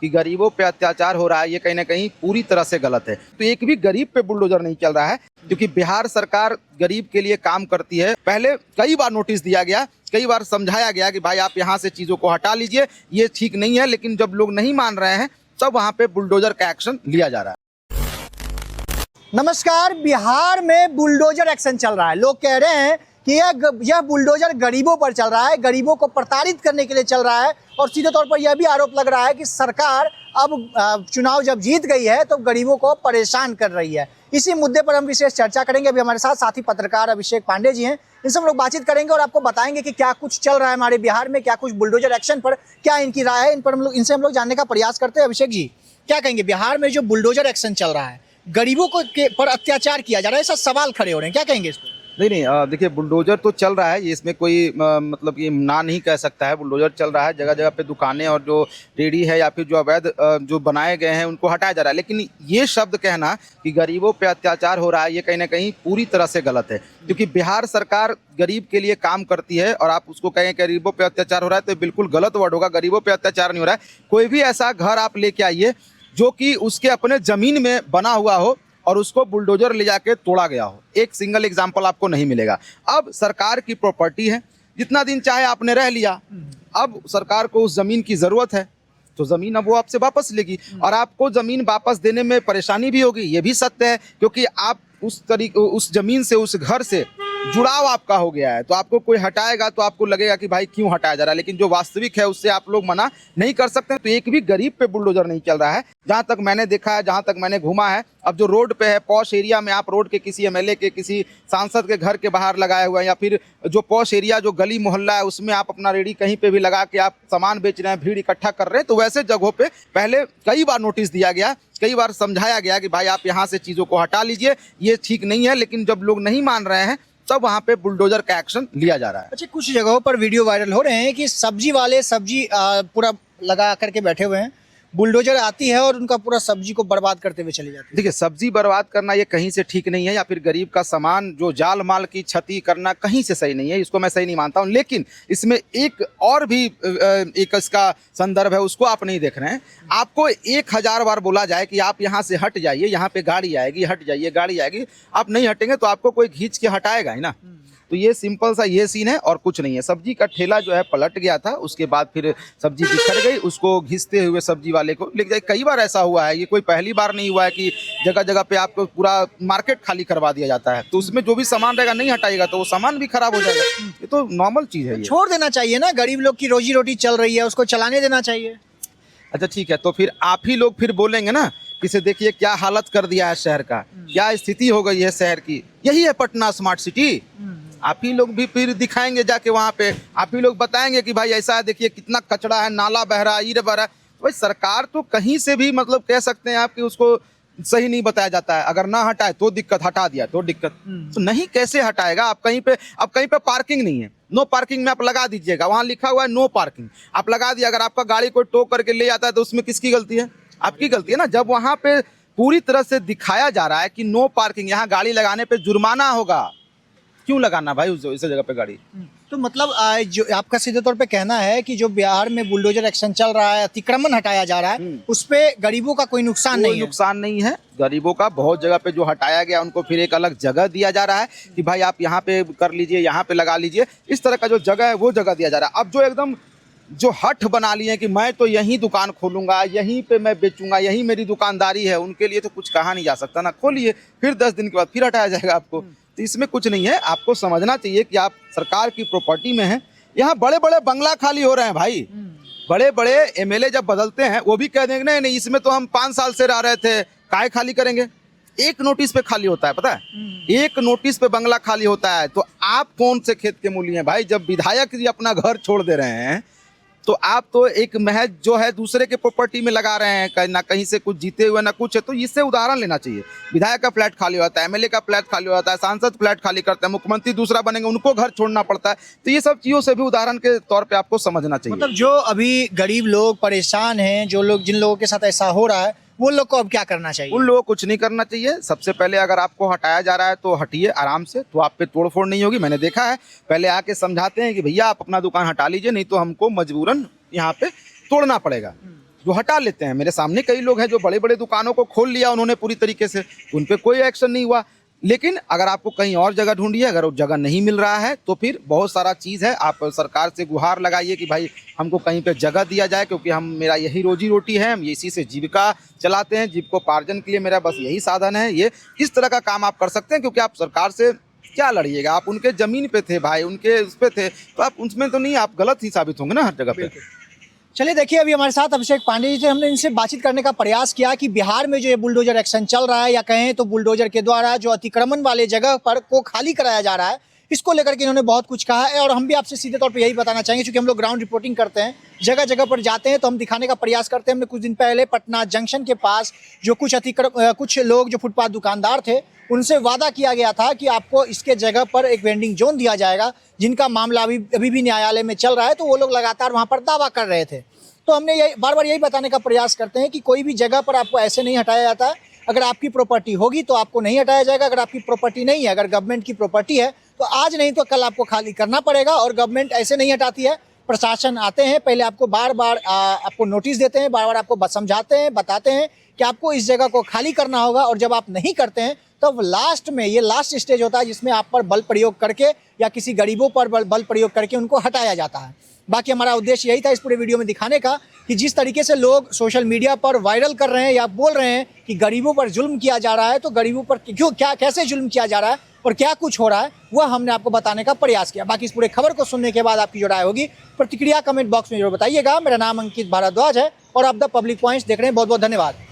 कि गरीबों पे अत्याचार हो रहा है, ये कहीं ना कहीं पूरी तरह से गलत है। तो एक भी गरीब पे बुलडोजर नहीं चल रहा है, क्योंकि बिहार सरकार गरीब के लिए काम करती है। पहले कई बार नोटिस दिया गया, कई बार समझाया गया कि भाई आप यहाँ से चीज़ों को हटा लीजिए, ये ठीक नहीं है, लेकिन जब लोग नहीं मान रहे हैं तब वहाँ पे बुलडोजर का एक्शन लिया जा रहा है। नमस्कार। बिहार में बुलडोजर एक्शन चल रहा है। लोग कह रहे हैं कि यह बुलडोजर गरीबों पर चल रहा है, गरीबों को प्रताड़ित करने के लिए चल रहा है। और सीधे तौर पर यह भी आरोप लग रहा है कि सरकार अब चुनाव जब जीत गई है तो गरीबों को परेशान कर रही है। इसी मुद्दे पर हम विशेष चर्चा करेंगे। अभी हमारे साथ साथी पत्रकार अभिषेक पांडे जी हैं, इनसे हम लोग बातचीत करेंगे और आपको बताएंगे कि क्या कुछ चल रहा है हमारे बिहार में, क्या कुछ बुलडोजर एक्शन पर क्या इनकी राय है। इन पर इनसे हम लोग जानने का प्रयास करते हैं। अभिषेक जी, क्या कहेंगे, बिहार में जो बुलडोजर एक्शन चल रहा है, गरीबों को पर अत्याचार किया जा रहा है, ऐसा सवाल खड़े हो रहे हैं, क्या कहेंगे इस पर? नहीं, देखिए, बुलडोजर तो चल रहा है, ये इसमें कोई मतलब ये ना नहीं कह सकता है। बुलडोजर चल रहा है, जगह जगह पे दुकानें और जो रेडी है या फिर जो अवैध जो बनाए गए हैं उनको हटाया जा रहा है। लेकिन ये शब्द कहना कि गरीबों पे अत्याचार हो रहा है, ये कहीं ना कहीं पूरी तरह से गलत है, क्योंकि बिहार सरकार गरीब के लिए काम करती है। और आप उसको कहें गरीबों पे अत्याचार हो रहा है तो बिल्कुल गलत वर्ड होगा। गरीबों पे अत्याचार नहीं हो रहा है। कोई भी ऐसा घर आप लेके आइए जो कि उसके अपने ज़मीन में बना हुआ हो और उसको बुलडोजर ले जाके तोड़ा गया हो, एक सिंगल एग्जाम्पल आपको नहीं मिलेगा। अब सरकार की प्रॉपर्टी है, जितना दिन चाहे आपने रह लिया। अब सरकार को उस ज़मीन की ज़रूरत है तो ज़मीन अब वो आपसे वापस लेगी, और आपको ज़मीन वापस देने में परेशानी भी होगी, ये भी सत्य है, क्योंकि आप उस ज़मीन से, उस घर से जुड़ाव आपका हो गया है। तो आपको कोई हटाएगा तो आपको लगेगा कि भाई क्यों हटाया जा रहा है, लेकिन जो वास्तविक है उससे आप लोग मना नहीं कर सकते। तो एक भी गरीब पे बुलडोजर नहीं चल रहा है, जहाँ तक मैंने देखा है, जहाँ तक मैंने घूमा है। अब जो रोड पे है, पॉश एरिया में, आप रोड के किसी एमएलए के, किसी सांसद के घर के बाहर लगाए हुए हैं, या फिर जो पॉश एरिया, जो गली मोहल्ला है, उसमें आप अपना रेडी कहीं पे भी लगा के आप सामान बेच रहे हैं, भीड़ इकट्ठा कर रहे हैं, तो वैसे जगहों पे पहले कई बार नोटिस दिया गया, कई बार समझाया गया कि भाई आप यहाँ से चीज़ों को हटा लीजिए, ये ठीक नहीं है, लेकिन जब लोग नहीं मान रहे हैं तब वहाँ पे बुलडोजर का एक्शन लिया जा रहा है। अच्छा, कुछ जगहों पर वीडियो वायरल हो रहे हैं कि सब्जी वाले सब्जी पूरा लगा करके बैठे हुए हैं, बुलडोजर आती है और उनका पूरा सब्जी को बर्बाद करते हुए चली जाती है। देखिए, सब्जी बर्बाद करना ये कहीं से ठीक नहीं है, या फिर गरीब का सामान जो जाल माल की क्षति करना कहीं से सही नहीं है, इसको मैं सही नहीं मानता हूँ। लेकिन इसमें एक और भी एक इसका संदर्भ है, उसको आप नहीं देख रहे हैं। आपको 1000 बार बोला जाए कि आप यहाँ से हट जाइए, यहाँ पे गाड़ी आएगी, हट जाइए, गाड़ी आएगी, आप नहीं हटेंगे तो आपको कोई खींच के हटाएगा ही ना। तो ये सिंपल सा ये सीन है और कुछ नहीं है। सब्जी का ठेला जो है पलट गया था, उसके बाद फिर सब्जी बिखर गई, उसको घिसते हुए सब्जी वाले को लेके जाए। कई बार ऐसा हुआ है, ये कोई पहली बार नहीं हुआ है कि जगह जगह पे आपको पूरा मार्केट खाली करवा दिया जाता है। तो उसमें जो भी सामान रहेगा नहीं हटाएगा तो वो सामान भी खराब हो जाएगा। ये तो नॉर्मल चीज़ है। छोड़ देना चाहिए ना, गरीब लोग की रोजी रोटी चल रही है, उसको चलाने देना चाहिए। अच्छा ठीक है, तो फिर आप ही लोग फिर बोलेंगे ना कि से देखिए क्या हालत कर दिया है शहर का, क्या स्थिति हो गई है शहर की। यही है पटना स्मार्ट सिटी। आप ही लोग भी फिर दिखाएंगे जाके वहाँ पे, आप ही लोग बताएंगे कि भाई ऐसा है, देखिए कितना कचरा है, नाला बह रहा है, ये बह रहा है। तो भाई सरकार तो कहीं से भी मतलब कह सकते हैं आप कि उसको सही नहीं बताया जाता है। अगर ना हटाए तो दिक्कत, हटा दिया तो दिक्कत। तो नहीं कैसे हटाएगा? आप कहीं पे पार्किंग नहीं है, नो पार्किंग में आप लगा दीजिएगा, वहाँ लिखा हुआ है नो पार्किंग, आप लगा दिया। अगर आपका गाड़ी कोई टो करके ले जाता है तो उसमें किसकी गलती है? आपकी गलती है ना। जब वहाँ पे पूरी तरह से दिखाया जा रहा है कि नो पार्किंग, यहाँ गाड़ी लगाने पे जुर्माना होगा, क्यों लगाना भाई उस जगह पे गाड़ी? तो मतलब जो आपका सीधे तौर पे कहना है कि जो बिहार में बुलडोजर एक्शन चल रहा है, अतिक्रमण हटाया जा रहा है, उस पे गरीबों का कोई नुकसान नहीं है? नुकसान नहीं है गरीबों का। बहुत जगह पे जो हटाया गया उनको फिर एक अलग जगह दिया जा रहा है कि भाई आप यहाँ पे कर लीजिए, यहाँ पे लगा लीजिए। इस तरह का जो जगह है वो जगह दिया जा रहा है। अब जो एकदम जो हठ बना लिए कि मैं तो यहीं दुकान खोलूंगा, यहीं पे मैं बेचूंगा, यहीं मेरी दुकानदारी है, उनके लिए तो कुछ कहा नहीं जा सकता ना। खोलिए, फिर 10 दिन के बाद फिर हटाया जाएगा आपको। तो इसमें कुछ नहीं है। आपको समझना चाहिए कि आप सरकार की प्रॉपर्टी में हैं। यहाँ बड़े बड़े बंगला खाली हो रहे हैं भाई। बड़े बड़े एमएलए जब बदलते हैं वो भी कह देंगे नहीं नहीं इसमें तो हम 5 साल से रह रहे थे, काहे खाली करेंगे। एक नोटिस पे खाली होता है, पता है, एक नोटिस पे बंगला खाली होता है। तो आप कौन से खेत के मूली हैं भाई? जब विधायक जी अपना घर छोड़ दे रहे हैं तो आप तो एक महज जो है दूसरे के प्रॉपर्टी में लगा रहे हैं, ना कहीं से कुछ जीते हुए ना कुछ है। तो इससे उदाहरण लेना चाहिए। विधायक का फ्लैट खाली होता है, एमएलए का फ्लैट खाली होता है, सांसद फ्लैट खाली करते हैं, मुख्यमंत्री दूसरा बनेंगे उनको घर छोड़ना पड़ता है। तो ये सब चीज़ों से भी उदाहरण के तौर पे आपको समझना चाहिए। मतलब जो अभी गरीब लोग परेशान हैं, जो लोग, जिन लोगों के साथ ऐसा हो रहा है, वो लोग को अब क्या करना चाहिए? उन लोगों को कुछ नहीं करना चाहिए। सबसे पहले अगर आपको हटाया जा रहा है तो हटिए आराम से, तो आप पे तोड़फोड़ नहीं होगी। मैंने देखा है, पहले आके समझाते हैं कि भैया आप अपना दुकान हटा लीजिए, नहीं तो हमको मजबूरन यहाँ पे तोड़ना पड़ेगा। जो हटा लेते हैं। मेरे सामने कई लोग हैं जो बड़े बड़े दुकानों को खोल लिया उन्होंने पूरी तरीके से, उन पे कोई एक्शन नहीं हुआ। लेकिन अगर आपको कहीं और जगह ढूंढिए, अगर वो जगह नहीं मिल रहा है तो फिर बहुत सारा चीज़ है, आप सरकार से गुहार लगाइए कि भाई हमको कहीं पे जगह दिया जाए, क्योंकि हम मेरा यही रोजी रोटी है, हम इसी से जीविका चलाते हैं, जीविकोपार्जन के लिए मेरा बस यही साधन है। ये किस तरह का काम आप कर सकते हैं, क्योंकि आप सरकार से क्या लड़िएगा, आप उनके ज़मीन पे थे भाई, उनके उस पे थे, तो आप उसमें तो नहीं, आप गलत ही साबित होंगे ना हर जगह पे। चलिए देखिए, अभी हमारे साथ अभिषेक पांडे जी थे, हमने इनसे बातचीत करने का प्रयास किया कि बिहार में जो ये बुलडोजर एक्शन चल रहा है, या कहें तो बुलडोजर के द्वारा जो अतिक्रमण वाले जगह पर को खाली कराया जा रहा है, इसको लेकर के इन्होंने बहुत कुछ कहा है। और हम भी आपसे सीधे तौर पे यही बताना चाहेंगे, क्योंकि हम लोग ग्राउंड रिपोर्टिंग करते हैं, जगह जगह पर जाते हैं, तो हम दिखाने का प्रयास करते हैं। हमने कुछ दिन पहले पटना जंक्शन के पास जो कुछ लोग जो फुटपाथ दुकानदार थे, उनसे वादा किया गया था कि आपको इसके जगह पर एक वेंडिंग जोन दिया जाएगा, जिनका मामला अभी भी न्यायालय में चल रहा है। तो वो लोग लगातार वहाँ पर दावा कर रहे थे। तो हमने यही बार बार यही बताने का प्रयास करते हैं कि कोई भी जगह पर आपको ऐसे नहीं हटाया जाता है। अगर आपकी प्रॉपर्टी होगी तो आपको नहीं हटाया जाएगा, अगर आपकी प्रॉपर्टी नहीं है, अगर गवर्नमेंट की प्रॉपर्टी है तो आज नहीं तो कल आपको खाली करना पड़ेगा। और गवर्नमेंट ऐसे नहीं हटाती है, प्रशासन आते हैं, पहले आपको बार बार आपको नोटिस देते हैं, बार बार आपको समझाते हैं, बताते हैं कि आपको इस जगह को खाली करना होगा। और जब आप नहीं करते हैं तब लास्ट में ये लास्ट स्टेज होता है, जिसमें आप पर बल प्रयोग करके या किसी गरीबों पर बल प्रयोग करके उनको हटाया जाता है। बाकी हमारा उद्देश्य यही था इस पूरे वीडियो में दिखाने का कि जिस तरीके से लोग सोशल मीडिया पर वायरल कर रहे हैं या बोल रहे हैं कि गरीबों पर जुल्म किया जा रहा है, तो गरीबों पर कैसे जुल्म किया जा रहा है और क्या कुछ हो रहा है, वह हमने आपको बताने का प्रयास किया। बाकी इस पूरे खबर को सुनने के बाद आपकी जो राय होगी, प्रतिक्रिया कमेंट बॉक्स में जरूर बताइएगा। मेरा नाम अंकित भारद्वाज है और आप द पब्लिक पॉइंट्स देख रहे हैं। बहुत बहुत धन्यवाद।